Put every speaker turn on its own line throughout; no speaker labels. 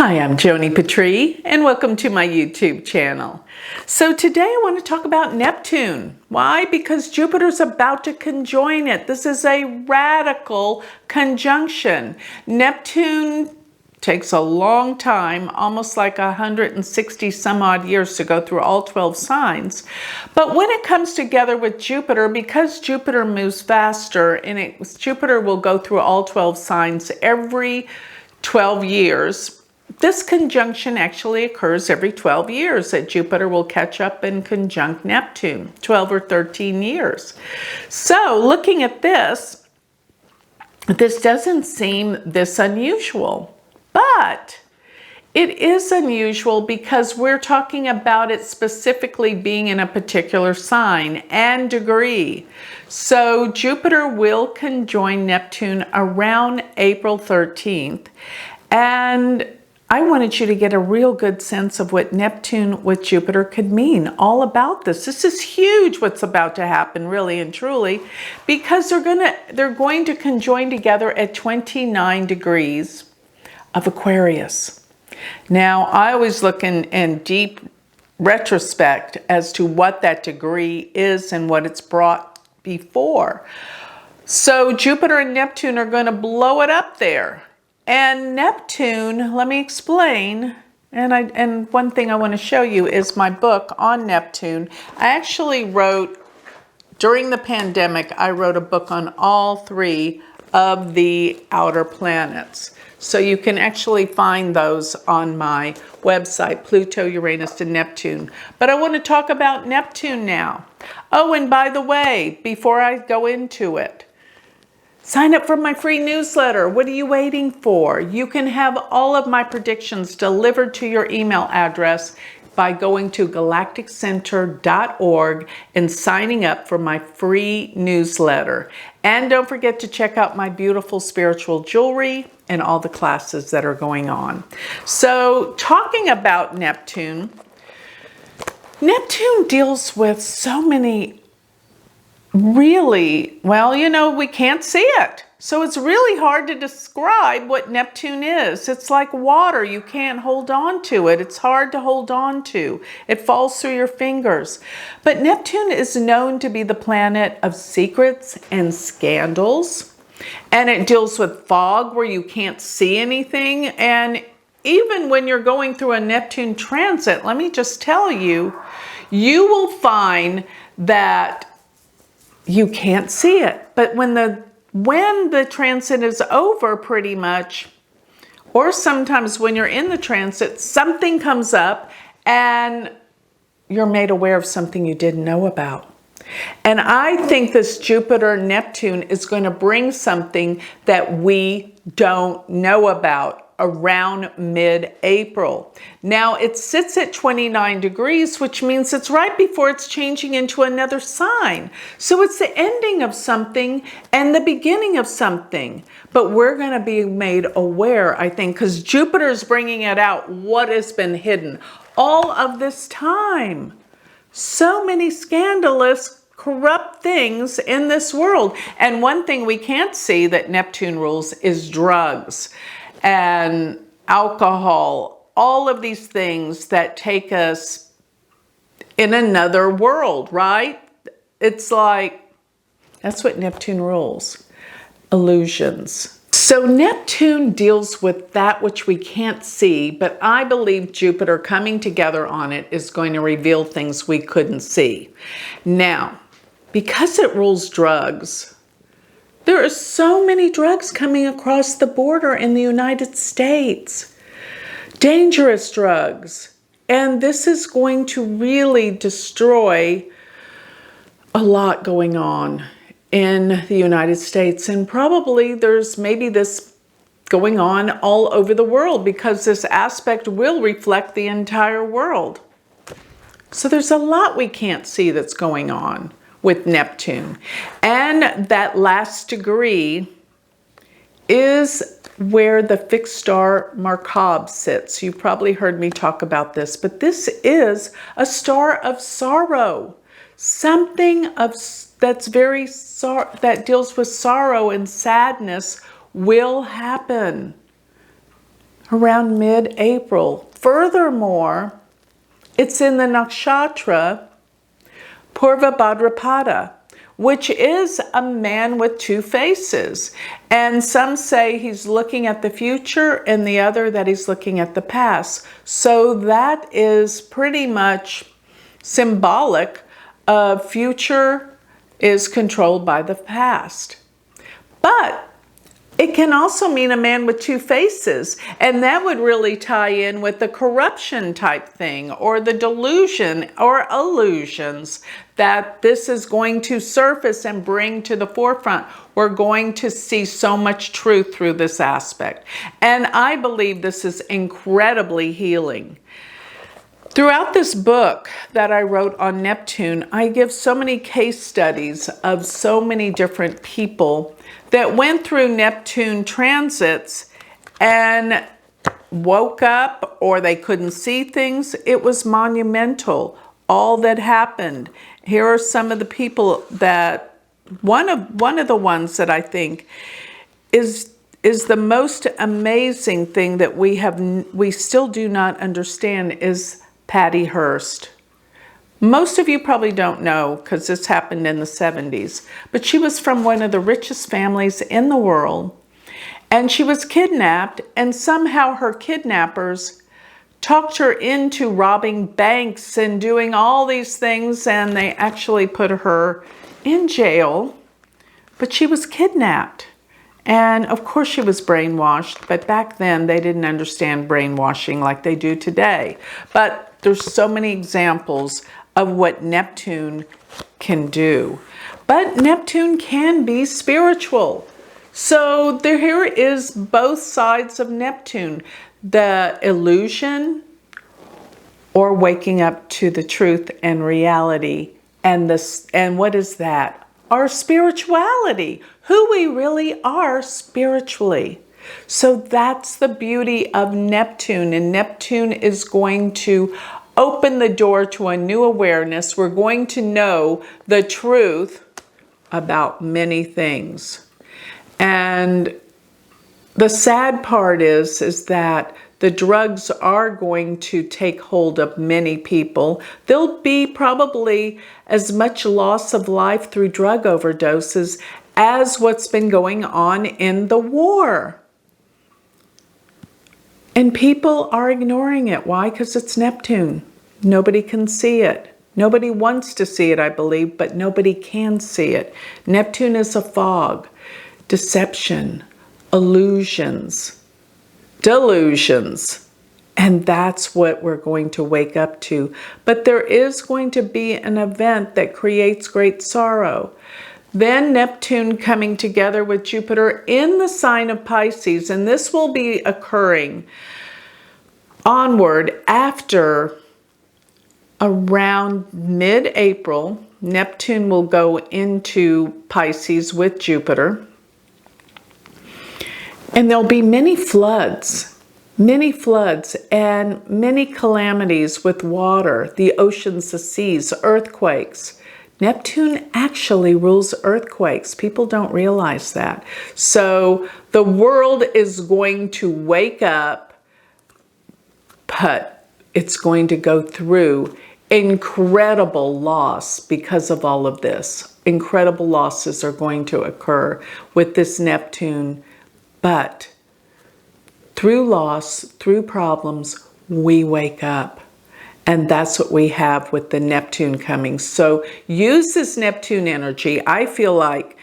Hi, I'm Joni Patry, and welcome to my YouTube channel. So today I want to talk about Neptune. Why? Because Jupiter's about to conjoin it. This is a radical conjunction. Neptune takes a long time, almost like 160 some odd years to go through all 12 signs. But when it comes together with Jupiter, because Jupiter moves faster, and Jupiter will go through all 12 signs every 12 years, this conjunction actually occurs every 12 years that Jupiter will catch up and conjunct Neptune, 12 or 13 years. So looking at this doesn't seem this unusual, but it is unusual because we're talking about it specifically being in a particular sign and degree. So Jupiter will conjoin Neptune around April 13th. And I wanted you to get a real good sense of what Neptune with Jupiter could mean, all about this. This is huge what's about to happen, really and truly, because they're going to conjoin together at 29 degrees of Aquarius. Now, I always look in deep retrospect as to what that degree is and what it's brought before. So Jupiter and Neptune are going to blow it up there. And Neptune, let me explain, and one thing I want to show you is my book on Neptune. I actually wrote, during the pandemic, I wrote a book on all three of the outer planets. So you can actually find those on my website, Pluto, Uranus, and Neptune. But I want to talk about Neptune now. Oh, and by the way, before I go into it, sign up for my free newsletter. What are you waiting for? You can have all of my predictions delivered to your email address by going to galacticcenter.org and signing up for my free newsletter. And don't forget to check out my beautiful spiritual jewelry and all the classes that are going on. So talking about Neptune deals with so many really, well, we can't see it. So it's really hard to describe what Neptune is. It's like water. You can't hold on to it. It's hard to hold on to. It falls through your fingers. But Neptune is known to be the planet of secrets and scandals. And it deals with fog where you can't see anything. And even when you're going through a Neptune transit, let me just tell you, you will find that you can't see it. But when the transit is over pretty much, or sometimes when you're in the transit, something comes up and you're made aware of something you didn't know about. And I think this Jupiter-Neptune is going to bring something that we don't know about around mid-April. Now it sits at 29 degrees, which means it's right before it's changing into another sign. So it's the ending of something and the beginning of something. But we're going to be made aware, I think, because Jupiter is bringing it out, what has been hidden all of this time. So many scandalous, corrupt things in this world. And one thing we can't see that Neptune rules is drugs and alcohol, all of these things that take us in another world, right? It's like, that's what Neptune rules, illusions. So Neptune deals with that which we can't see, but I believe Jupiter coming together on it is going to reveal things we couldn't see. Now, because it rules drugs, there are so many drugs coming across the border in the United States. Dangerous drugs. And this is going to really destroy a lot going on in the United States. And probably there's maybe this going on all over the world because this aspect will reflect the entire world. So there's a lot we can't see that's going on with Neptune. And that last degree is where the fixed star Markab sits. You probably heard me talk about this, but this is a star of sorrow. Something that deals with sorrow and sadness will happen. around mid-April. Furthermore, it's in the nakshatra Purva Bhadrapada, which is a man with two faces. And some say he's looking at the future, and the other that he's looking at the past. So that is pretty much symbolic of future is controlled by the past. But it can also mean a man with two faces, and that would really tie in with the corruption type thing, or the delusion or illusions that this is going to surface and bring to the forefront. We're going to see so much truth through this aspect. And I believe this is incredibly healing. Throughout this book that I wrote on Neptune, I give so many case studies of so many different people that went through Neptune transits and woke up, or they couldn't see things. It was monumental, all that happened. Here are some of the people that, one of the ones that I think is the most amazing thing that we still do not understand is Patty Hearst. Most of you probably don't know because this happened in the 70s, but she was from one of the richest families in the world, and she was kidnapped, and somehow her kidnappers talked her into robbing banks and doing all these things, and they actually put her in jail, but she was kidnapped. And of course she was brainwashed, but back then they didn't understand brainwashing like they do today. But there's so many examples of what Neptune can do. But Neptune can be spiritual. So here is both sides of Neptune. The illusion, or waking up to the truth and reality. And what is that? Our spirituality, who we really are spiritually. So that's the beauty of Neptune, and Neptune is going to open the door to a new awareness. We're going to know the truth about many things. And the sad part is that the drugs are going to take hold of many people. There'll be probably as much loss of life through drug overdoses as what's been going on in the war. And people are ignoring it. Why? Because it's Neptune. Nobody can see it. Nobody wants to see it, I believe, but nobody can see it. Neptune is a fog, deception, illusions, delusions, and that's what we're going to wake up to. But there is going to be an event that creates great sorrow. Then Neptune coming together with Jupiter in the sign of Pisces, and this will be occurring onward after around mid-April. Neptune will go into Pisces with Jupiter. And there'll be many floods and many calamities with water, the oceans, the seas, earthquakes. Neptune actually rules earthquakes. People don't realize that. So the world is going to wake up, but it's going to go through incredible loss because of all of this. Incredible losses are going to occur with this Neptune. But through loss, through problems, we wake up. And that's what we have with the Neptune coming. So use this Neptune energy. I feel like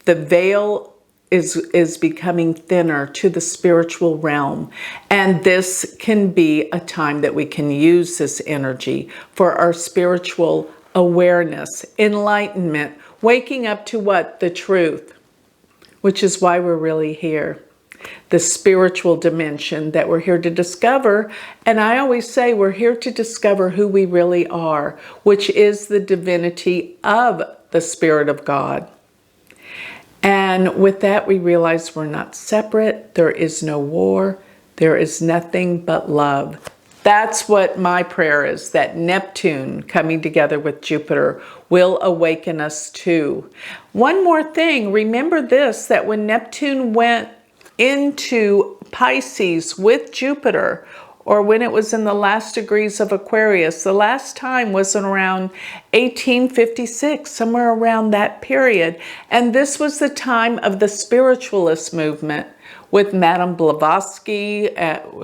the veil is becoming thinner to the spiritual realm. And this can be a time that we can use this energy for our spiritual awareness, enlightenment, waking up to what? The truth, which is why we're really here. The spiritual dimension that we're here to discover. And I always say we're here to discover who we really are, which is the divinity of the Spirit of God. And with that, we realize we're not separate. There is no war. There is nothing but love. That's what my prayer is, that Neptune coming together with Jupiter will awaken us to. One more thing, remember this, that when Neptune went into Pisces with Jupiter, or when it was in the last degrees of Aquarius. The last time was in around 1856, somewhere around that period. And this was the time of the spiritualist movement with Madame Blavatsky,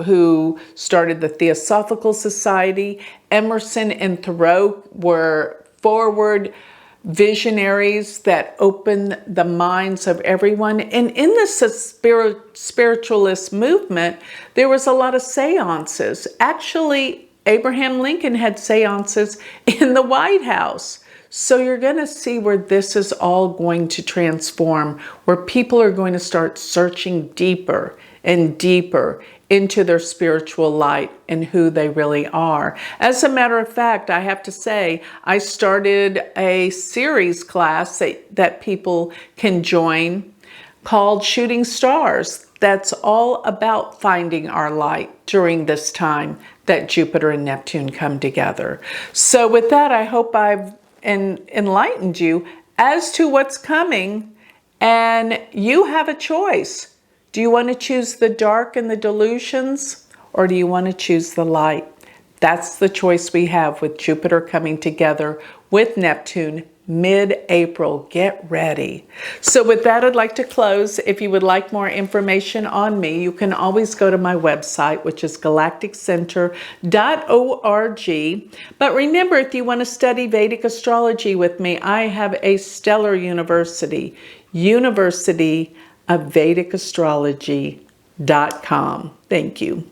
who started the Theosophical Society. Emerson and Thoreau were forward visionaries that opened the minds of everyone. And in this spiritualist movement, there was a lot of seances. Actually, Abraham Lincoln had seances in the White House. So you're going to see where this is all going to transform, where people are going to start searching deeper and deeper into their spiritual light and who they really are. As a matter of fact, I have to say, I started a series class that people can join called Shooting Stars. That's all about finding our light during this time that Jupiter and Neptune come together. So with that, I hope I've enlightened you as to what's coming, and you have a choice. Do you want to choose the dark and the delusions, or do you want to choose the light? That's the choice we have with Jupiter coming together with Neptune mid-April. Get ready. So with that, I'd like to close. If you would like more information on me, you can always go to my website, which is galacticcenter.org. But remember, if you want to study Vedic astrology with me, I have a stellar university, University of Vedic Astrology.com. Thank you.